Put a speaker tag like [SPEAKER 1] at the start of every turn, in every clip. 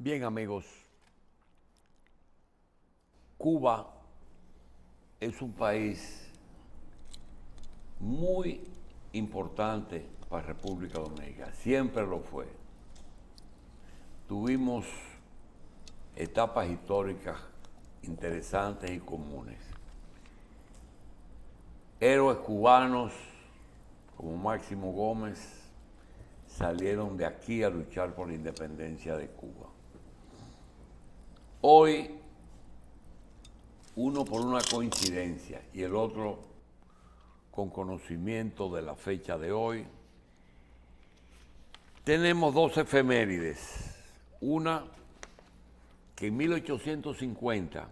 [SPEAKER 1] Bien, amigos, Cuba es un país muy importante para República Dominicana, siempre lo fue. Tuvimos etapas históricas interesantes y comunes. Héroes cubanos como Máximo Gómez salieron de aquí a luchar por la independencia de Cuba. Hoy, uno por una coincidencia y el otro con conocimiento de la fecha de hoy, tenemos dos efemérides. Una que en 1850,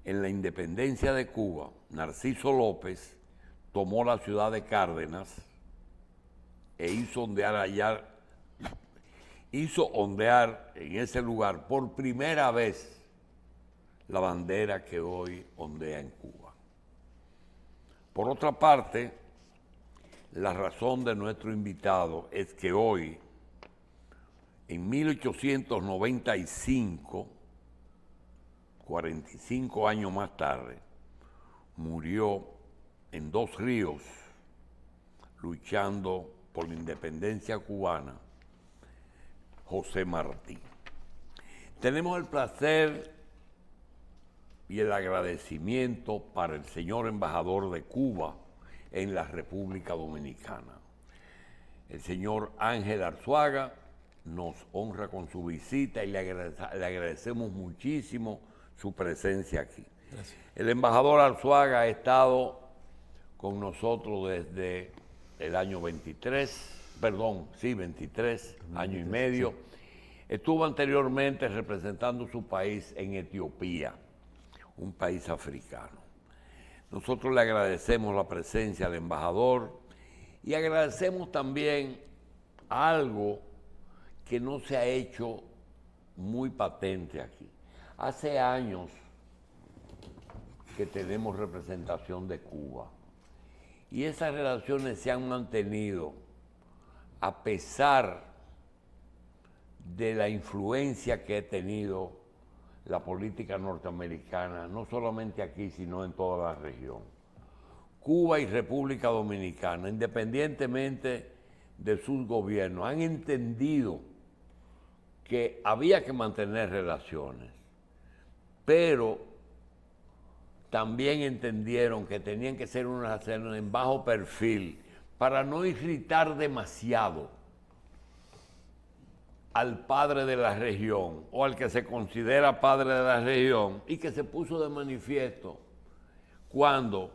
[SPEAKER 1] en la independencia de Cuba, Narciso López tomó la ciudad de Cárdenas e hizo ondear en ese lugar por primera vez la bandera que hoy ondea en Cuba. Por otra parte, la razón de nuestro invitado es que hoy, en 1895, 45 años más tarde, murió en Dos Ríos, luchando por la independencia cubana, José Martí. Tenemos el placer y el agradecimiento para el señor embajador de Cuba en la República Dominicana. El señor Ángel Arzuaga nos honra con su visita y le agradecemos muchísimo su presencia aquí.
[SPEAKER 2] Gracias.
[SPEAKER 1] El embajador Arzuaga ha estado con nosotros desde el año 23, año y medio. Sí. Estuvo anteriormente representando su país en Etiopía, un país africano. Nosotros le agradecemos la presencia del embajador y agradecemos también algo que no se ha hecho muy patente aquí. Hace años que tenemos representación de Cuba y esas relaciones se han mantenido a pesar de la influencia que ha tenido la política norteamericana, no solamente aquí, sino en toda la región. Cuba y República Dominicana, independientemente de sus gobiernos, han entendido que había que mantener relaciones, pero también entendieron que tenían que ser unas relaciones en bajo perfil para no irritar demasiado al padre de la región o al que se considera padre de la región, y que se puso de manifiesto cuando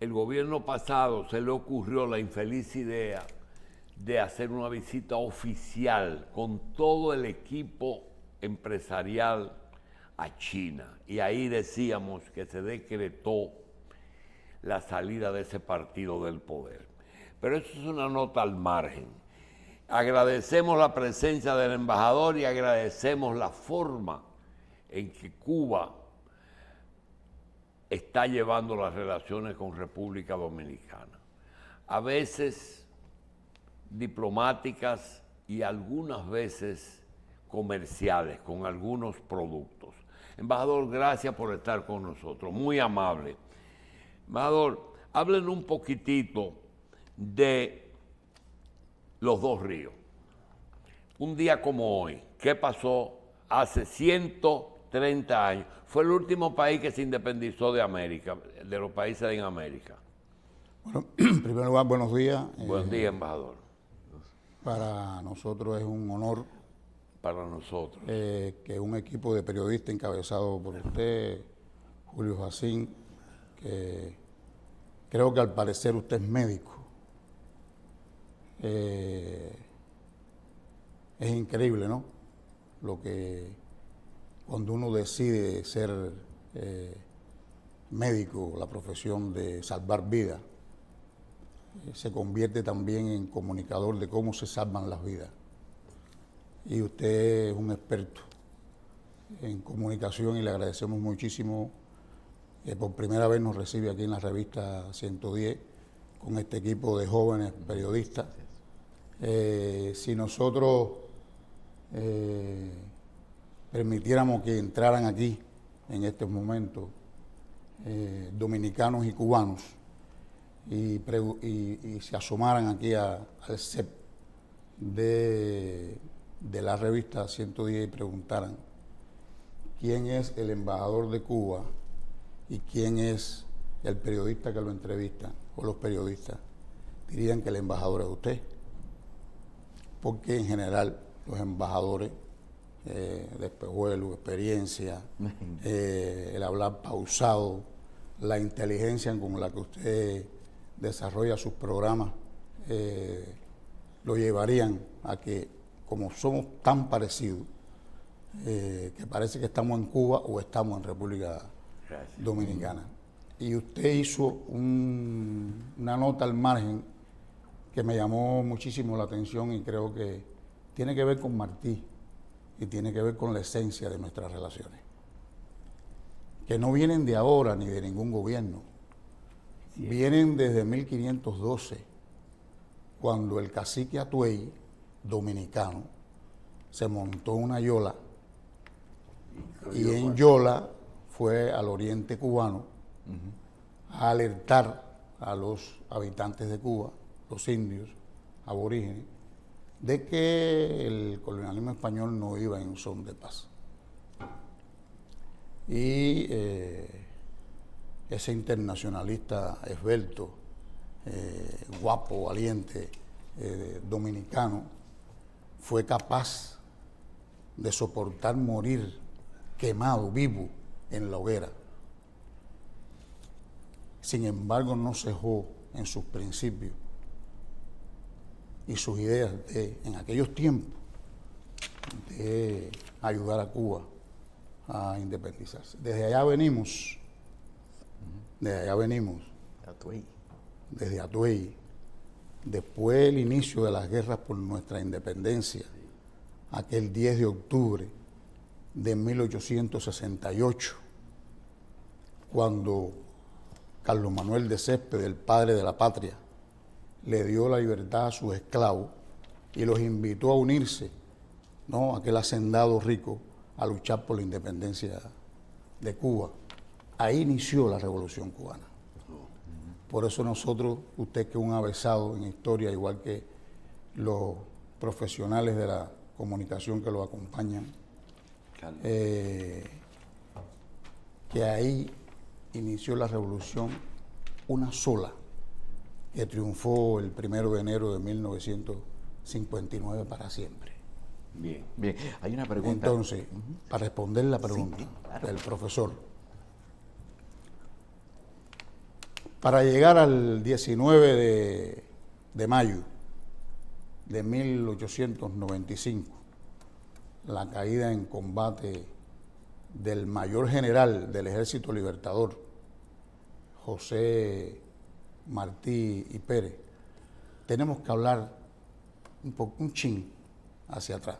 [SPEAKER 1] el gobierno pasado se le ocurrió la infeliz idea de hacer una visita oficial con todo el equipo empresarial a China. Y ahí decíamos que se decretó la salida de ese partido del poder. Pero eso es una nota al margen. Agradecemos la presencia del embajador y agradecemos la forma en que Cuba está llevando las relaciones con República Dominicana. A veces diplomáticas y algunas veces comerciales con algunos productos. Embajador, gracias por estar con nosotros, muy amable. Embajador, háblenos un poquitito de los Dos Ríos. Un día como hoy, ¿qué pasó hace 130 años? Fue el último país que se independizó de América, de los países en América.
[SPEAKER 2] Bueno, en primer lugar, buenos días.
[SPEAKER 1] Buen día, embajador.
[SPEAKER 2] Para nosotros es un honor
[SPEAKER 1] para nosotros
[SPEAKER 2] que un equipo de periodistas encabezado por usted, Julio Jacín, que creo que al parecer usted es médico. Es increíble, ¿no? Lo que cuando uno decide ser médico, la profesión de salvar vidas, se convierte también en comunicador de cómo se salvan las vidas. Y usted es un experto en comunicación y le agradecemos muchísimo que por primera vez nos recibe aquí en la revista 110 con este equipo de jóvenes periodistas. Si nosotros permitiéramos que entraran aquí en estos momentos dominicanos y cubanos y se asomaran aquí al CEP de la revista 110 y preguntaran quién es el embajador de Cuba y quién es el periodista que lo entrevista, o los periodistas, dirían que el embajador es usted. Porque en general los embajadores de espejuelo, experiencia, el hablar pausado, la inteligencia con la que usted desarrolla sus programas, lo llevarían a que, como somos tan parecidos, que parece que estamos en Cuba o estamos en República Dominicana. Y usted hizo una nota al margen que me llamó muchísimo la atención y creo que tiene que ver con Martí y tiene que ver con la esencia de nuestras relaciones, que no vienen de ahora ni de ningún gobierno, vienen desde 1512, cuando el cacique Atuey, dominicano, se montó una yola y en yola fue al oriente cubano a alertar a los habitantes de Cuba, los indios aborígenes, de que el colonialismo español no iba en son de paz. Y ese internacionalista esbelto, guapo, valiente, dominicano, fue capaz de soportar morir quemado, vivo, en la hoguera. Sin embargo, no cejó en sus principios y sus ideas en aquellos tiempos de ayudar a Cuba a independizarse. Desde allá venimos, desde Atuey, después el inicio de las guerras por nuestra independencia, aquel 10 de octubre de 1868, cuando Carlos Manuel de Céspedes, el padre de la patria, le dio la libertad a sus esclavos y los invitó a unirse, ¿no?, aquel hacendado rico, a luchar por la independencia de Cuba. Ahí inició la Revolución Cubana. Por eso nosotros, usted que es un avesado en historia, igual que los profesionales de la comunicación que lo acompañan, que ahí inició la revolución, una sola, que triunfó el 1 de enero de 1959 para siempre.
[SPEAKER 1] Bien.
[SPEAKER 3] Bien, hay una pregunta.
[SPEAKER 2] Entonces, para responder la pregunta del profesor, para llegar al 19 de mayo de 1895, la caída en combate del mayor general del Ejército Libertador, José Martí y Pérez, tenemos que hablar un chin hacia atrás.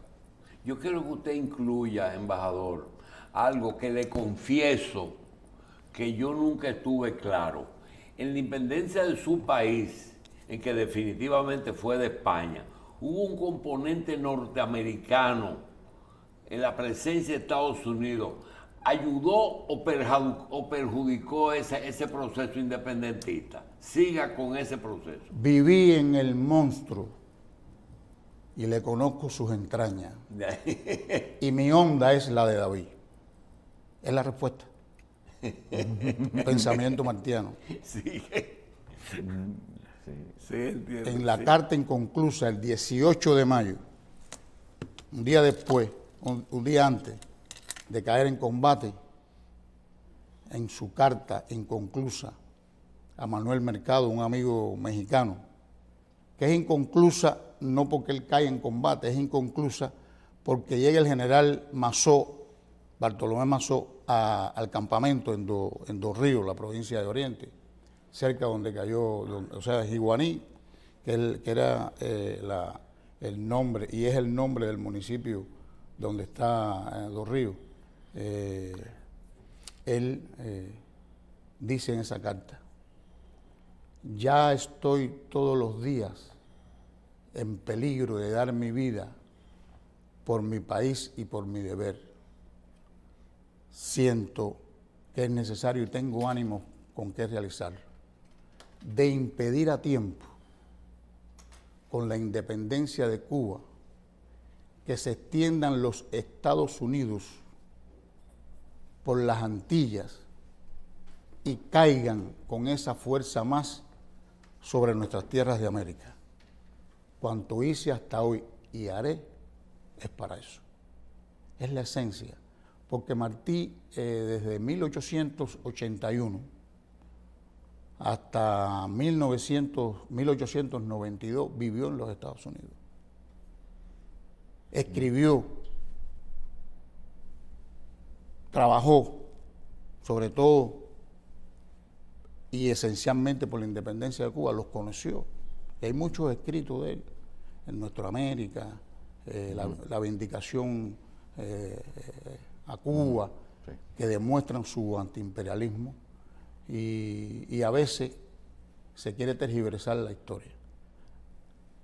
[SPEAKER 1] Yo quiero que usted incluya, embajador, algo que le confieso que yo nunca estuve claro. En la independencia de su país, en que definitivamente fue de España, hubo un componente norteamericano en la presencia de Estados Unidos. ¿Ayudó o perjudicó ese proceso independentista? Siga con ese proceso.
[SPEAKER 2] Viví en el monstruo y le conozco sus entrañas. Y mi onda es la de David. Es la respuesta. Pensamiento martiano.
[SPEAKER 1] Sí. Sí, entiendo.
[SPEAKER 2] En la carta inconclusa, el 18 de mayo, un día después, un día antes de caer en combate, en su carta inconclusa a Manuel Mercado, un amigo mexicano, que es inconclusa no porque él cae en combate, es inconclusa porque llega el general Mazó, Bartolomé Mazó, al campamento en Dos Ríos, la provincia de Oriente, cerca donde cayó, o sea, Jiguaní, que era el nombre, y es el nombre del municipio donde está Dos Ríos. Él dice en esa carta: ya estoy todos los días en peligro de dar mi vida por mi país y por mi deber. Siento que es necesario y tengo ánimo con qué realizarlo, de impedir a tiempo, con la independencia de Cuba, que se extiendan los Estados Unidos por las Antillas y caigan con esa fuerza más sobre nuestras tierras de América. Cuanto hice hasta hoy y haré es para eso. Es la esencia, porque Martí desde 1881 hasta 1892 vivió en los Estados Unidos. Escribió, trabajó, sobre todo y esencialmente por la independencia de Cuba, los conoció. Y hay muchos escritos de él en Nuestra América, la vindicación a Cuba, sí, que demuestran su antiimperialismo y a veces se quiere tergiversar la historia.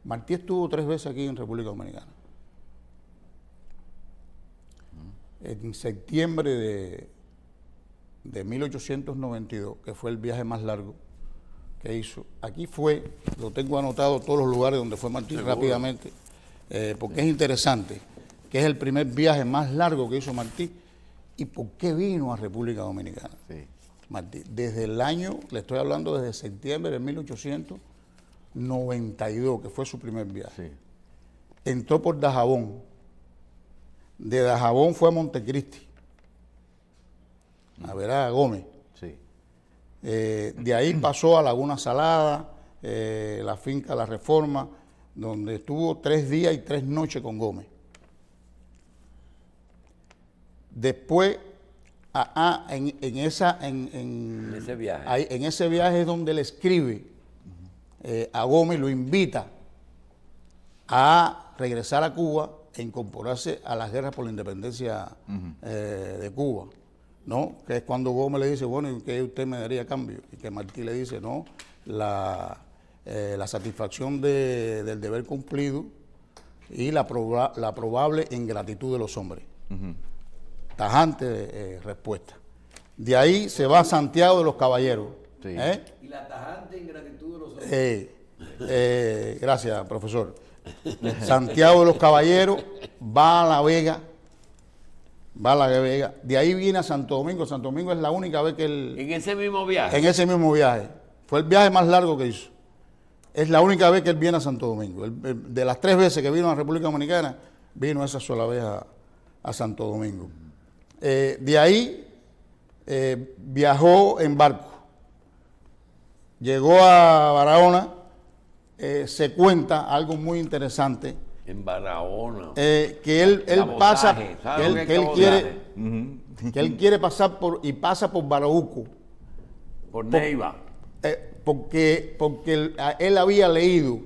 [SPEAKER 2] Martí estuvo 3 veces aquí en República Dominicana. En septiembre de 1892, que fue el viaje más largo que hizo. Aquí fue, lo tengo anotado todos los lugares donde fue Martí rápidamente, porque es interesante, que es el primer viaje más largo que hizo Martí. ¿Y por qué vino a República Dominicana? Sí. Martí, desde el año, le estoy hablando desde septiembre de 1892, que fue su primer viaje. Sí. Entró por Dajabón. De Dajabón fue a Montecristi, a ver a Gómez. Sí. De ahí pasó a Laguna Salada, la finca La Reforma, donde estuvo 3 días y 3 noches con Gómez. Después, en ese viaje. Ahí, en ese viaje es donde le escribe a Gómez, lo invita a regresar a Cuba e incorporarse a las guerras por la independencia de Cuba, ¿no? Que es cuando Gómez le dice, bueno, ¿y qué usted me daría a cambio? Y que Martí le dice, no, la satisfacción del deber cumplido y la probable ingratitud de los hombres. Tajante respuesta. De ahí se va a Santiago de los Caballeros. Sí.
[SPEAKER 3] Y la tajante ingratitud de los hombres.
[SPEAKER 2] Gracias, profesor. Santiago de los Caballeros, va a La Vega, de ahí viene a Santo Domingo. Santo Domingo es la única vez que él...
[SPEAKER 1] ¿En ese mismo viaje?
[SPEAKER 2] En ese mismo viaje. Fue el viaje más largo que hizo. Es la única vez que él viene a Santo Domingo. De las 3 veces que vino a la República Dominicana, vino esa sola vez a Santo Domingo. De ahí viajó en barco. Llegó a Barahona. Se cuenta algo muy interesante.
[SPEAKER 1] En Barahona.
[SPEAKER 2] Que él pasa, que él quiere pasar y pasa por Baraúco.
[SPEAKER 1] Por Neiva.
[SPEAKER 2] Porque él había leído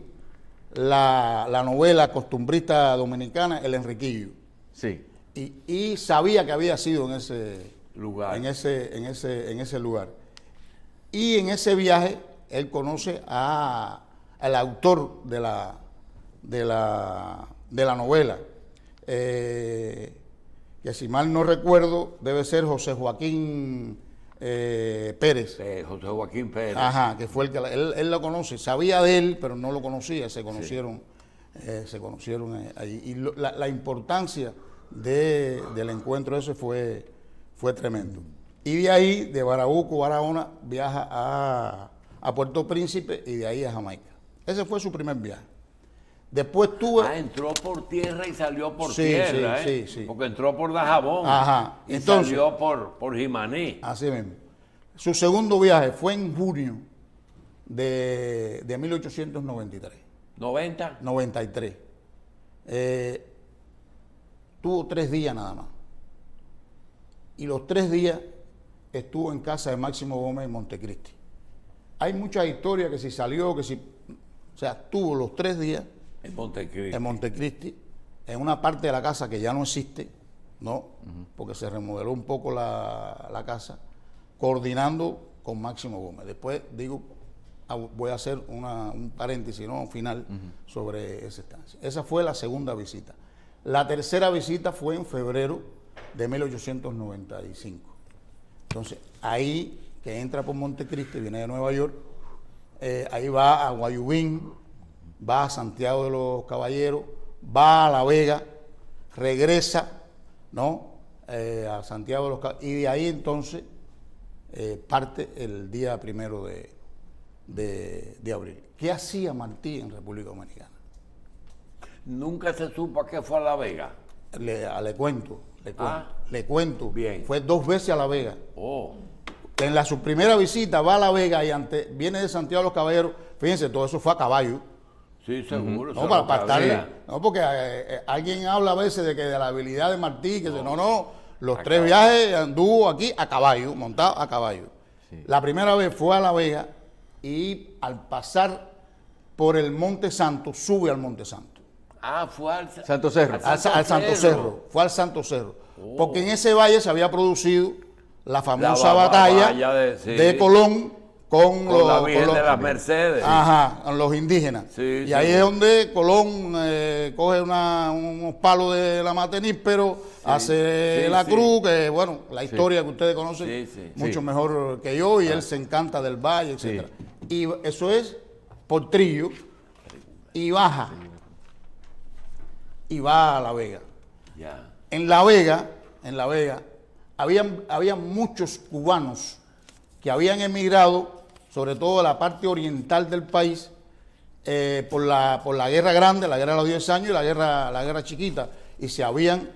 [SPEAKER 2] la novela costumbrista dominicana, El Enriquillo. Sí. Y sabía que había sido en ese lugar. En ese lugar. Y en ese viaje él conoce al autor de la novela, que si mal no recuerdo debe ser José Joaquín Pérez.
[SPEAKER 1] José Joaquín Pérez.
[SPEAKER 2] Ajá, que fue el que él lo conoce, sabía de él, pero no lo conocía, se conocieron allí. Y la importancia del encuentro ese fue tremendo. Y de ahí, de Baraúco, Barahona, viaja a Puerto Príncipe y de ahí a Jamaica. Ese fue su primer viaje. Después tuvo...
[SPEAKER 1] entró por tierra y salió por tierra,
[SPEAKER 2] sí.
[SPEAKER 1] Porque entró por Dajabón.
[SPEAKER 2] Ajá.
[SPEAKER 1] Y salió por Jimaní.
[SPEAKER 2] Así mismo. Su segundo viaje fue en junio de 1893.
[SPEAKER 1] ¿90?
[SPEAKER 2] 93. Tuvo 3 días nada más. Y los 3 días estuvo en casa de Máximo Gómez en Montecristi. Hay muchas historias que si salió, o sea, estuvo los 3 días
[SPEAKER 1] en Montecristi.
[SPEAKER 2] En Montecristi, en una parte de la casa que ya no existe, ¿no? Porque se remodeló un poco la casa, coordinando con Máximo Gómez. Después voy a hacer un paréntesis, ¿no? Final sobre esa estancia. Esa fue la segunda visita. La tercera visita fue en febrero de 1895. Entonces, ahí que entra por Montecristi, viene de Nueva York, ahí va a Guayubín, va a Santiago de los Caballeros, va a La Vega, regresa, ¿no? A Santiago de los Caballeros, y de ahí entonces parte el día 1 de abril. ¿Qué hacía Martí en República Dominicana?
[SPEAKER 1] Nunca se supo a qué fue a La Vega.
[SPEAKER 2] Le cuento.
[SPEAKER 1] Ah,
[SPEAKER 2] le cuento.
[SPEAKER 1] bien.
[SPEAKER 2] Fue 2 veces a La Vega.
[SPEAKER 1] Oh,
[SPEAKER 2] En su primera visita va a La Vega y viene de Santiago de los Caballeros. Fíjense, todo eso fue a caballo.
[SPEAKER 1] sí, seguro.
[SPEAKER 2] No,
[SPEAKER 1] eso
[SPEAKER 2] para,
[SPEAKER 1] lo
[SPEAKER 2] para
[SPEAKER 1] sabía.
[SPEAKER 2] estar, no, porque alguien habla a veces de que de la habilidad de Martí, que no, los
[SPEAKER 1] A
[SPEAKER 2] 3
[SPEAKER 1] caballo.
[SPEAKER 2] viajes anduvo aquí a caballo, montado a caballo.
[SPEAKER 4] Sí.
[SPEAKER 2] La primera vez fue a La Vega y al pasar por el Monte Santo, sube al Monte Santo.
[SPEAKER 1] Ah, fue al
[SPEAKER 4] Santo Cerro.
[SPEAKER 2] Al Santo Cerro, fue al Santo Cerro. Porque en ese valle se había producido la famosa batalla de Colón con
[SPEAKER 1] la Virgen de las Mercedes.
[SPEAKER 2] Ajá, con los indígenas.
[SPEAKER 1] Sí,
[SPEAKER 2] y
[SPEAKER 1] sí.
[SPEAKER 2] ahí es donde Colón coge unos palos de la Mateníspero, hace
[SPEAKER 1] sí,
[SPEAKER 2] la
[SPEAKER 1] sí.
[SPEAKER 2] cruz, que bueno, la historia que ustedes conocen
[SPEAKER 1] Sí, sí.
[SPEAKER 2] mucho mejor que yo, y él se encanta del valle, etcétera. Y eso es por Trillo, y baja, y va a La Vega.
[SPEAKER 1] Ya.
[SPEAKER 2] En La Vega, había muchos cubanos que habían emigrado, sobre todo a la parte oriental del país, por la guerra grande, la guerra de los 10 años y la guerra chiquita, y se habían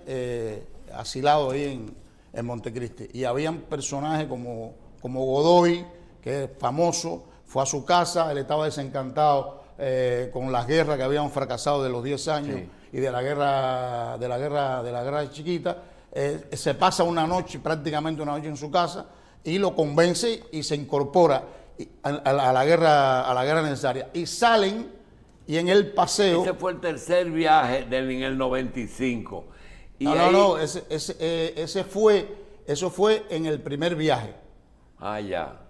[SPEAKER 2] asilado ahí en Montecristi. Y habían personajes como Godoy, que es famoso, fue a su casa, él estaba desencantado con las guerras que habían fracasado de los 10 años.
[SPEAKER 4] Sí.
[SPEAKER 2] Y de la guerra chiquita, se pasa prácticamente una noche en su casa, y lo convence y se incorpora a la guerra necesaria. Y salen, y en el paseo.
[SPEAKER 1] Ese fue el tercer viaje en el 95. Y
[SPEAKER 2] Eso fue en el primer viaje.
[SPEAKER 1] Ah, ya.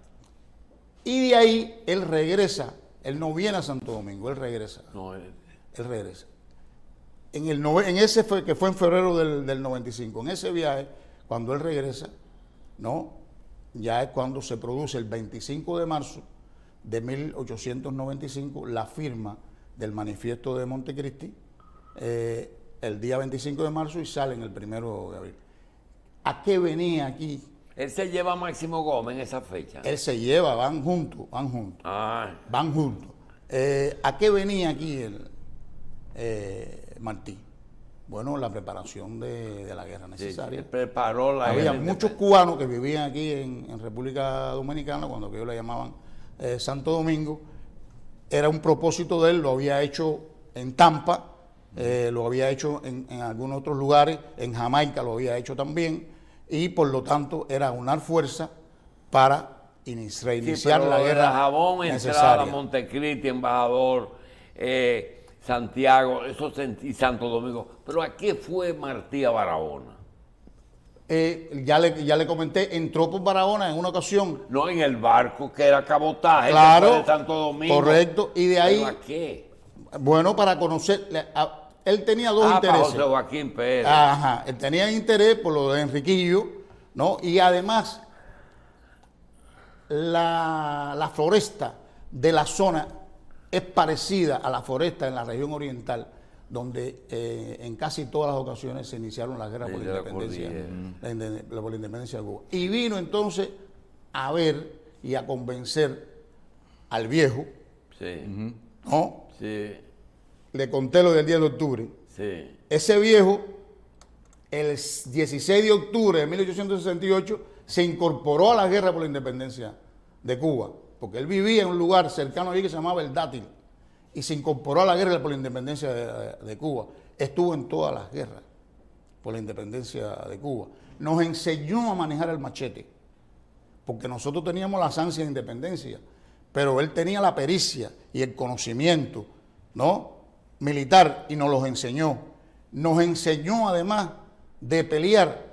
[SPEAKER 2] Y de ahí él regresa, él no viene a Santo Domingo, él regresa.
[SPEAKER 1] No,
[SPEAKER 2] Él regresa. En ese que fue en febrero del 95, en ese viaje, cuando él regresa, ¿no? Ya es cuando se produce el 25 de marzo de 1895 la firma del manifiesto de Montecristi, el día 25 de marzo, y salen el 1 de abril. ¿A qué venía aquí?
[SPEAKER 1] él se lleva a Máximo Gómez en esa fecha.
[SPEAKER 2] Él se lleva, van juntos.
[SPEAKER 1] Ah,
[SPEAKER 2] Van juntos. ¿A qué venía aquí Martí? Bueno, la preparación de la guerra
[SPEAKER 1] sí,
[SPEAKER 2] necesaria.
[SPEAKER 1] él preparó la
[SPEAKER 2] Había
[SPEAKER 1] guerra
[SPEAKER 2] muchos cubanos que vivían aquí en República Dominicana, cuando ellos le llamaban Santo Domingo. Era un propósito de él, lo había hecho en Tampa, lo había hecho en algunos otros lugares, en Jamaica lo había hecho también, y por lo tanto era unar fuerza para reiniciar la guerra
[SPEAKER 1] Jabón, entrada,
[SPEAKER 2] necesaria.
[SPEAKER 1] Montecristi, Embajador, Santiago, y Santo Domingo. Pero ¿a qué fue Martí a Barahona?
[SPEAKER 2] Ya le comenté, entró por Barahona en una ocasión.
[SPEAKER 1] No en el barco, que era cabotaje,
[SPEAKER 2] Claro,
[SPEAKER 1] después de Santo Domingo.
[SPEAKER 2] correcto, y de ahí,
[SPEAKER 1] ¿Pero a qué?
[SPEAKER 2] bueno, para conocer, él tenía dos
[SPEAKER 1] Para
[SPEAKER 2] intereses.
[SPEAKER 1] José Joaquín Pérez.
[SPEAKER 2] Ajá, él tenía interés por lo de Enriquillo, ¿no? Y además, la floresta de la zona es parecida a la floresta en la región oriental, donde en casi todas las ocasiones se iniciaron las guerras por la independencia de Cuba. Y vino entonces a ver y a convencer al viejo,
[SPEAKER 1] Sí,
[SPEAKER 2] ¿no?
[SPEAKER 1] sí,
[SPEAKER 2] Le conté lo del 10 de octubre.
[SPEAKER 1] sí.
[SPEAKER 2] Ese viejo, el 16 de octubre de 1868, se incorporó a la guerra por la independencia de Cuba, porque él vivía en un lugar cercano allí que se llamaba El Dátil, y se incorporó a la guerra por la independencia de Cuba. Estuvo en todas las guerras por la independencia de Cuba. Nos enseñó a manejar el machete, porque nosotros teníamos las ansias de independencia, pero él tenía la pericia y el conocimiento, ¿no?, militar, y nos los enseñó. Nos enseñó además de pelear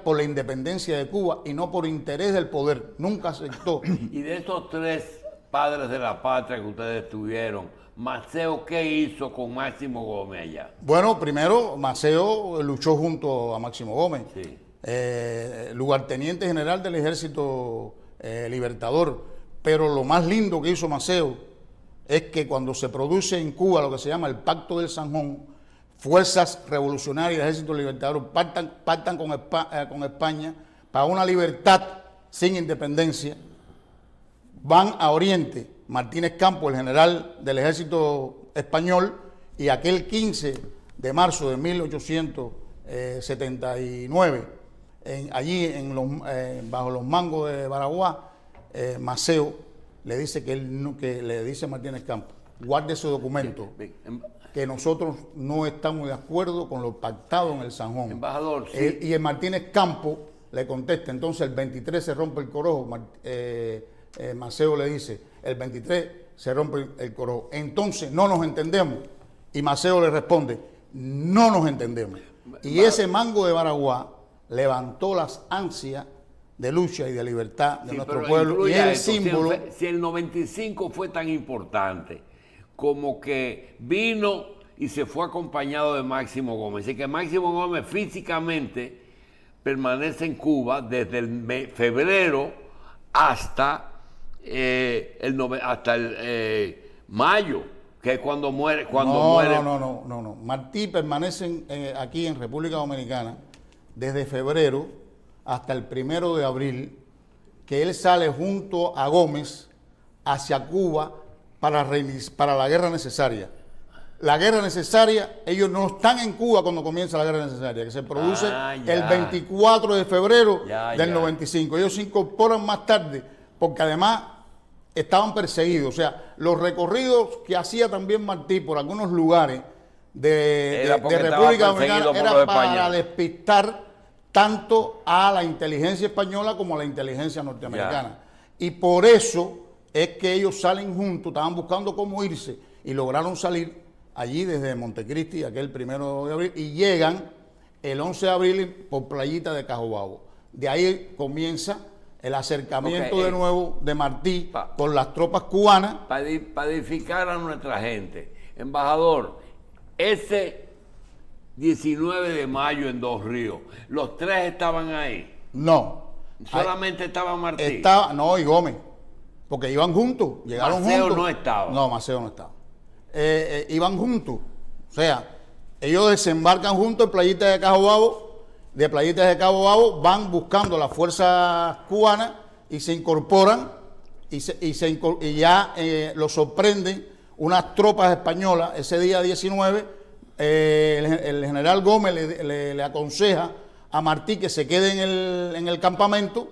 [SPEAKER 2] por la independencia de Cuba y no por interés del poder. Nunca aceptó.
[SPEAKER 1] Y de esos tres padres de la patria que ustedes tuvieron, Maceo, ¿qué hizo con Máximo Gómez allá?
[SPEAKER 2] Bueno, primero Maceo luchó junto a Máximo Gómez,
[SPEAKER 1] Sí.
[SPEAKER 2] lugarteniente general del Ejército Libertador. Pero lo más lindo que hizo Maceo es que cuando se produce en Cuba lo que se llama el Pacto del Sanjón, fuerzas revolucionarias del Ejército Libertador pactan con España para una libertad sin independencia. Van a Oriente, Martínez Campos, el general del ejército español, y aquel 15 de marzo de 1879, allí bajo los mangos de Baraguá, Maceo le dice que le dice a Martínez Campos, guarde ese documento, que nosotros no estamos de acuerdo con lo pactado en el Sanjón.
[SPEAKER 1] Embajador, sí.
[SPEAKER 2] Y el Martínez Campos le contesta, entonces el 23 se rompe el corojo. Maceo le dice, el 23 se rompe el corojo, entonces no nos entendemos. Y Maceo le responde, no nos entendemos. Y ese mango de Baraguá levantó las ansias de lucha y de libertad de nuestro pueblo. Y es el símbolo.
[SPEAKER 1] Si el 95 fue tan importante, como que vino y se fue acompañado de Máximo Gómez. Así que Máximo Gómez físicamente permanece en Cuba desde el febrero hasta mayo, que es cuando muere.
[SPEAKER 2] No. Martí permanece aquí en República Dominicana desde febrero hasta el 1 de abril, que él sale junto a Gómez hacia Cuba para la guerra necesaria. La guerra necesaria, ellos no están en Cuba cuando comienza la guerra necesaria, que se produce el 24 de febrero del 95. Ellos se incorporan más tarde, porque además estaban perseguidos. O sea, los recorridos que hacía también Martí por algunos lugares de República Dominicana era para despistar tanto a la inteligencia española como a la inteligencia norteamericana. Y por eso es que ellos salen juntos, estaban buscando cómo irse y lograron salir allí desde Montecristi, aquel 1 de abril, y llegan el 11 de abril por Playita de Cajobabo. De ahí comienza el acercamiento de nuevo de Martí con las tropas cubanas.
[SPEAKER 1] Para edificar a nuestra gente. Embajador, ese 19 de mayo en Dos Ríos, ¿los tres estaban ahí?
[SPEAKER 2] No.
[SPEAKER 1] Solamente estaba Martí.
[SPEAKER 2] No, y Gómez, porque iban juntos, llegaron
[SPEAKER 1] Maceo
[SPEAKER 2] juntos.
[SPEAKER 1] no estaba.
[SPEAKER 2] No, Maceo no estaba. Iban juntos, o sea, ellos desembarcan juntos en Playita de Cajobabo. De Playitas de Cajobabo van buscando las fuerzas cubanas y se incorporan y ya los sorprenden unas tropas españolas. Ese día 19, el general Gómez le aconseja a Martí que se quede en el campamento.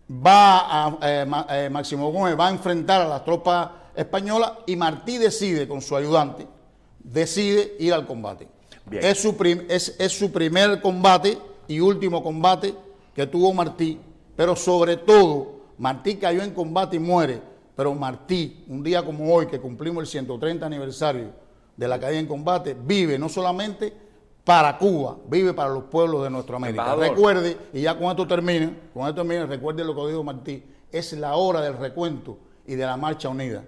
[SPEAKER 2] Máximo Gómez va a enfrentar a las tropas españolas y Martí decide, con su ayudante, ir al combate. Es su primer combate y último combate que tuvo Martí, pero sobre todo, Martí cayó en combate y muere, pero Martí, un día como hoy, que cumplimos el 130 aniversario de la caída en combate, vive no solamente para Cuba, vive para los pueblos de nuestra América. Embajador. Recuerde, y ya con esto termina, recuerde lo que dijo Martí, es la hora del recuento y de la marcha unida.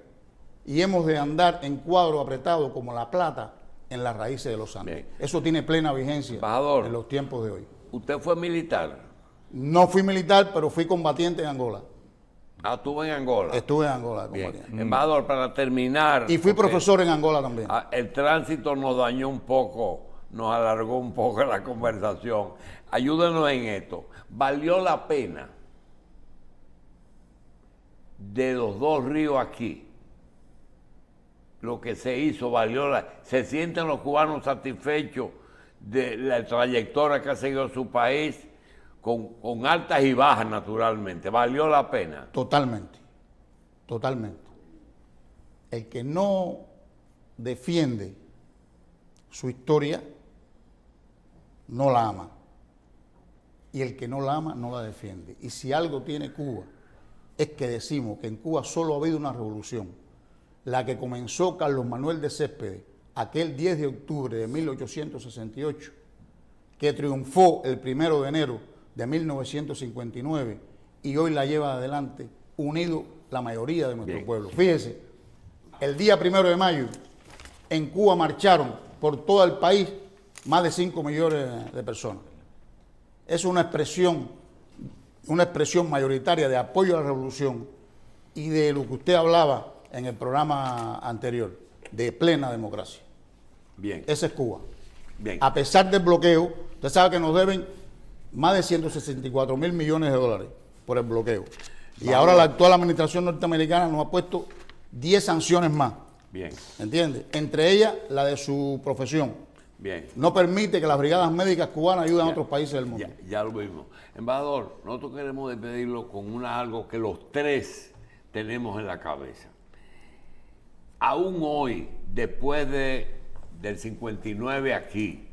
[SPEAKER 2] Y hemos de andar en cuadro apretado como la plata en las raíces de los Andes. Bien. Eso tiene plena vigencia, embajador, en los tiempos de hoy.
[SPEAKER 1] ¿Usted fue militar?
[SPEAKER 2] No fui militar, pero fui combatiente en Angola.
[SPEAKER 1] Ah, estuvo en Angola.
[SPEAKER 2] Estuve en Angola, combatiente.
[SPEAKER 1] Embajador, para terminar...
[SPEAKER 2] Y fui profesor en Angola también.
[SPEAKER 1] El tránsito nos dañó un poco, nos alargó un poco la conversación. Ayúdenos en esto. ¿Valió la pena de los Dos Ríos aquí? Lo que se hizo, ¿se sienten los cubanos satisfechos de la trayectoria que ha seguido su país, con altas y bajas naturalmente? ¿Valió la pena?
[SPEAKER 2] Totalmente, totalmente. El que no defiende su historia, no la ama. Y el que no la ama, no la defiende. Y si algo tiene Cuba, es que decimos que en Cuba solo ha habido una revolución, la que comenzó Carlos Manuel de Céspedes, aquel 10 de octubre de 1868, que triunfó el 1 de enero de 1959 y hoy la lleva adelante unido la mayoría de nuestro
[SPEAKER 1] Bien.
[SPEAKER 2] pueblo. Fíjese, el día 1 de mayo en Cuba marcharon por todo el país más de 5 millones de personas. Es una expresión mayoritaria de apoyo a la revolución y de lo que usted hablaba en el programa anterior, de plena democracia.
[SPEAKER 1] Bien,
[SPEAKER 2] Esa es Cuba.
[SPEAKER 1] bien.
[SPEAKER 2] A pesar del bloqueo, usted sabe que nos deben más de 164 mil millones de dólares por el bloqueo. Y
[SPEAKER 1] Vamos.
[SPEAKER 2] ahora la actual administración norteamericana nos ha puesto 10 sanciones más,
[SPEAKER 1] Bien,
[SPEAKER 2] ¿entiende? Entre ellas la de su profesión.
[SPEAKER 1] bien.
[SPEAKER 2] No permite que las brigadas médicas cubanas ayuden a otros países del mundo.
[SPEAKER 1] Ya lo vimos. Embajador, nosotros queremos despedirlo con algo que los tres tenemos en la cabeza. Aún hoy, después del 59 aquí,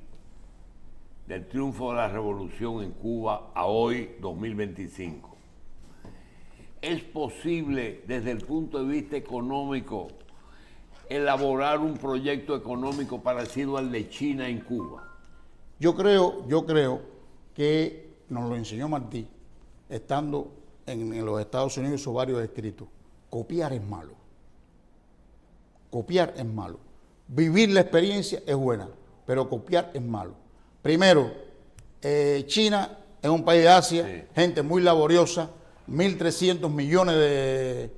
[SPEAKER 1] del triunfo de la revolución en Cuba a hoy, 2025, ¿es posible desde el punto de vista económico elaborar un proyecto económico parecido al de China en Cuba?
[SPEAKER 2] Yo creo que nos lo enseñó Martí, estando en los Estados Unidos, hizo varios escritos. Copiar es malo. Copiar es malo. Vivir la experiencia es buena, pero copiar es malo. Primero, China es un país de Asia,
[SPEAKER 1] Sí.
[SPEAKER 2] gente muy laboriosa, 1.300 millones de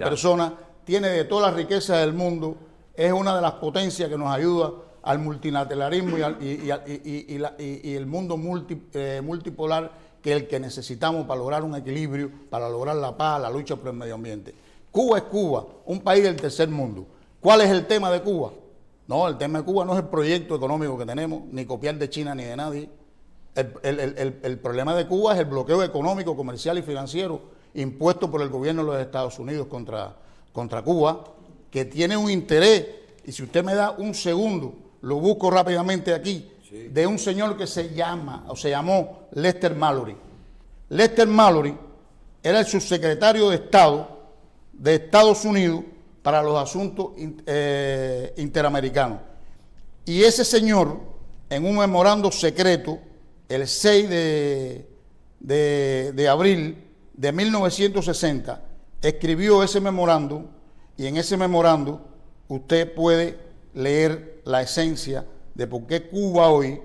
[SPEAKER 2] personas, tiene de todas las riquezas del mundo, es una de las potencias que nos ayuda al multilateralismo y el mundo multipolar, que es el que necesitamos para lograr un equilibrio, para lograr la paz, la lucha por el medio ambiente. Cuba es Cuba, un país del tercer mundo. ¿Cuál es el tema de Cuba? No, el tema de Cuba no es el proyecto económico que tenemos, ni copiar de China ni de nadie. El problema de Cuba es el bloqueo económico, comercial y financiero impuesto por el gobierno de los Estados Unidos contra Cuba, que tiene un interés, y si usted me da un segundo, lo busco rápidamente aquí,
[SPEAKER 3] Sí.
[SPEAKER 2] de un señor que se llamó Lester Mallory. Lester Mallory era el subsecretario de Estado de Estados Unidos para los asuntos interamericanos. Y ese señor, en un memorando secreto, el 6 de abril de 1960, escribió ese memorando, y en ese memorando usted puede leer la esencia de por qué Cuba hoy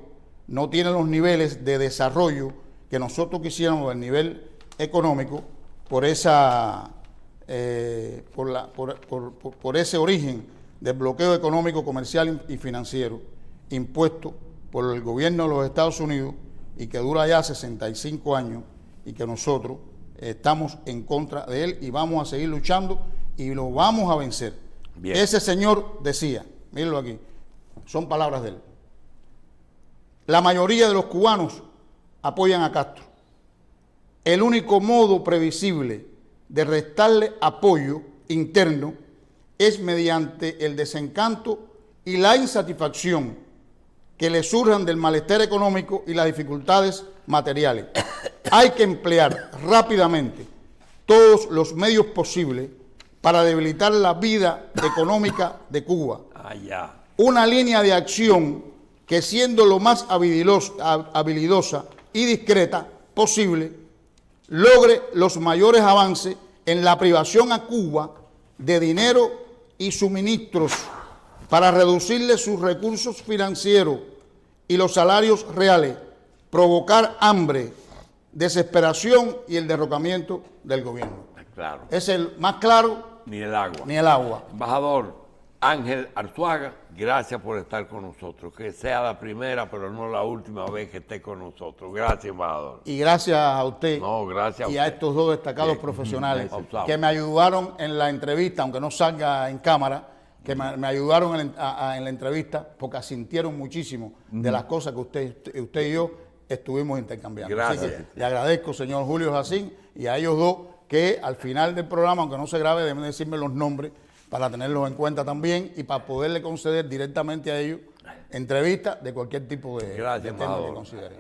[SPEAKER 2] no tiene los niveles de desarrollo que nosotros quisiéramos, el nivel económico, por ese origen del bloqueo económico, comercial y financiero impuesto por el gobierno de los Estados Unidos, y que dura ya 65 años, y que nosotros estamos en contra de él y vamos a seguir luchando y lo vamos a vencer.
[SPEAKER 1] Bien.
[SPEAKER 2] Ese señor decía, mírenlo aquí, son palabras de él: la mayoría de los cubanos apoyan a Castro. El único modo previsible de restarle apoyo interno es mediante el desencanto y la insatisfacción que le surjan del malestar económico y las dificultades materiales. Hay que emplear rápidamente todos los medios posibles para debilitar la vida económica de Cuba.
[SPEAKER 1] Allá.
[SPEAKER 2] Una línea de acción que, siendo lo más habilidosa y discreta posible, logre los mayores avances en la privación a Cuba de dinero y suministros para reducirle sus recursos financieros y los salarios reales, provocar hambre, desesperación y el derrocamiento del gobierno.
[SPEAKER 1] Claro.
[SPEAKER 2] Es el más claro,
[SPEAKER 1] Ni el agua.
[SPEAKER 2] ni el agua.
[SPEAKER 1] Embajador Ángel Arzuaga, gracias por estar con nosotros. Que sea la primera, pero no la última vez que esté con nosotros. Gracias, embajador.
[SPEAKER 2] Y gracias a usted,
[SPEAKER 1] No, gracias a
[SPEAKER 2] y a
[SPEAKER 1] usted.
[SPEAKER 2] estos dos destacados
[SPEAKER 1] Bien.
[SPEAKER 2] profesionales
[SPEAKER 1] Pausamos.
[SPEAKER 2] que me ayudaron en la entrevista, aunque no salga en cámara, que me ayudaron en la entrevista, porque asintieron muchísimo de las cosas que usted y yo estuvimos intercambiando.
[SPEAKER 1] Gracias.
[SPEAKER 2] Así que le agradezco, señor Julio Jacín, y a ellos dos, que al final del programa, aunque no se grabe, deben decirme los nombres para tenerlos en cuenta también y para poderle conceder directamente a ellos entrevistas de cualquier tipo de
[SPEAKER 1] Gracias,
[SPEAKER 2] tema que
[SPEAKER 1] embajador.
[SPEAKER 2] considere.